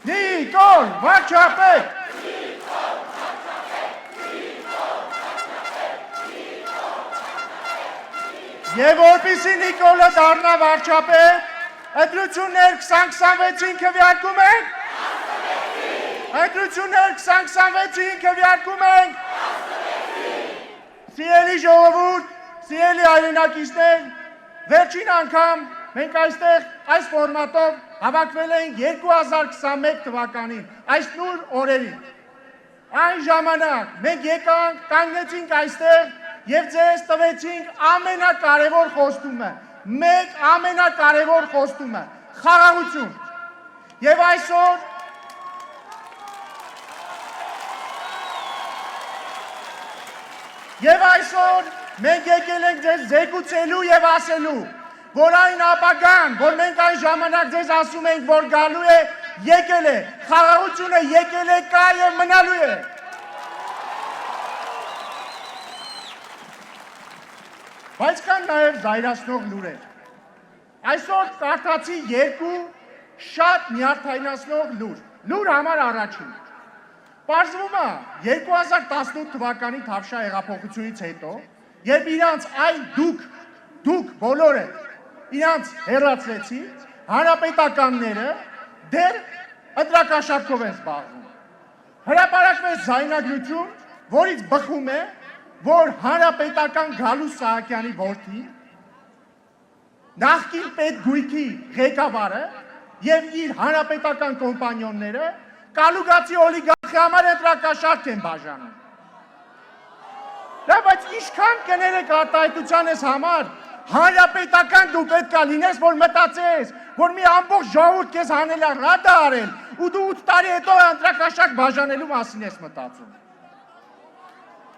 Նիկոլ Վարչապետ Եվ որպիսի Նիկոլը դառնա վարչապետ, ընտրություններ 2026-ին քվեարկում ենք։ Ընտրություններ 2026-ին քվեարկում ենք։ Սիրելի ժողովուրդ, սիրելի հայրենակիցներ, վերջին անգամ մենք այստեղ այս ֆորմատով հավաքվել ենք 2021 թվականին, այս նույն օրերին։ Այն ժամանակ մենք եկանք, կանգնեցինք այստեղ և ձեզ տվեցինք ամենակարևոր խոստումը, մեկ ամենակարևոր խոստումը, խաղաղություն։ Եվ այսօր մենք եկել ենք ձեզ զեկուցելու և ասելու, որ այն ապագան, որ մենք այն ժամանակ ձեզ ասում ենք, որ գալու է, եկել է, խաղաղությունը եկել է, կա և մնալու է։ Բայց կան նաև զայրացնող լուրեր։ Այսօր կարդացի երկու շատ նյարդայնացնող լուր։ Լուր համար առաջին։ Պարզվում է 2018 թվականի Թավշյա հեղափոխությունից հետո, երբ իրանց այն դուք բոլորը իրանց հեռացրեցի, հանրապետականները դեռ ընտրակաշառքով են զբաղվում։ Հրապարակվեց ձայնագրություն, որից բխում է, որ հանրապետական Գալուստ Սահակյանի որդի, նախկին պետգույքի ղեկավարը և իր հանրապետական կոմպանիոնները կալուգացի օլիգարխի համար ընտրակաշառք են բաժանում։ Բայց ինչքան կներեք արտահայտությանս համար, հանրապետական դու պետք է լինես, որ մտածես, որ մի ամբողջ ժողովուրդ քեզ հանել է ռադա արել, ու դու 8 տարի հետո ընտրակաշառք բաժանելու մասին ես մտածում։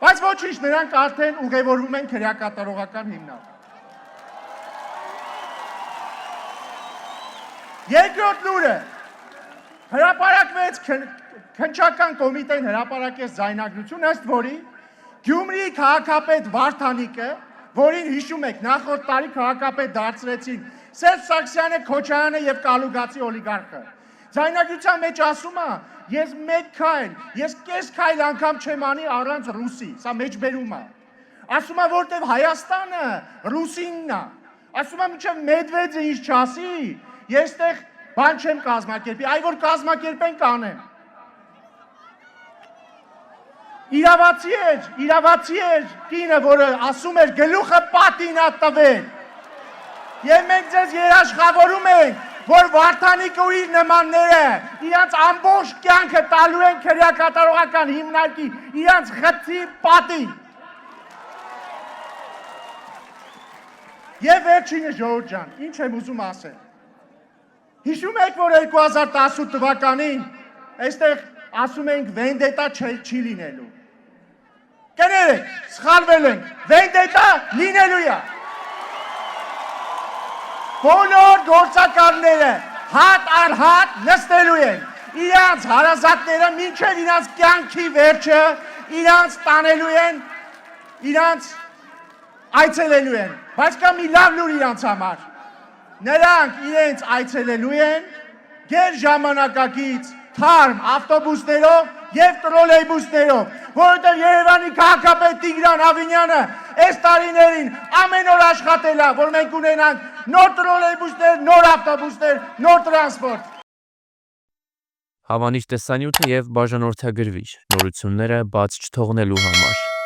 Բայց ոչինչ, նրանք արդեն ուղևորվում են քրեակատարողական հիմնարկ։ Երկրորդ լուրը, հրապարակվեց քննչական կոմիտեն հրապարակեց ձայնագրություն, ըստ որի Գյումրիի քաղաքապետ Վարդանիկը, որին հիշում եք նախորդ տարի քաղաքապետ դարձրեցին Սերժ Սարգսյանը, Քոչարյանը և կալուգացի օլիգարխը։ Ձայնագրության մեջ ասում է, ես մեկ քայլ, ես կես քայլ անգամ չեմ անի առանց ռուսի, սա մեջբերում է։ Ասում է, որտև Հայաստանը ռուսինն է։ Ասում է, մինչև Մեդվեդևը ինչ չասի, ես տեղ բան չեմ կազմակերպի, այ որ կազմակերպեն կանեմ։ Իրավացի էր կինը, որը ասում էր գլուխը պատին ա տվել։ Եվ մենք ձեզ երաշխավորում ենք, որ Վարդանիկը ու իր նմանները իրանց ամբողջ կյանքը տալու են քրեակատարողական հիմնարկի, իրանց խցի պատին։ Եվ վերջինը ժողովուրդ ջան, ինչ եմ ուզում ասել։ Հիշում եք, որ 2018 թվականին այստեղ ասում ենք վենդետա չի լինելու։ Կներեք, սխալվել ենք, վենդետա լինելու է։ Բոլոր գործակալները հատ առ հատ նստելու են, իրանց հարազատները մինչև իրանց կյանքի վերջը, իրանց տանելու են, իրանց այցելելու են, բայց կա մի լավ լուր իրանց համար, նրանք իրենց այցելելու են գեր ժամանակակից թարմ ավտոբուսներով և տրոլեյբուսներով, որովհետև Երևանի քաղաքապետ Տիգրան Ավինյանը այս տարիներին ամեն օր աշխատել է, որ մենք ունենանք նոր տրոլեյբուսներ, նոր ավտոբուսներ, նոր տրանսպորտ։ Հավանիչ տեսանյութը և բաժանորդագրվիչ նորությունները բաց չթողնելու համար։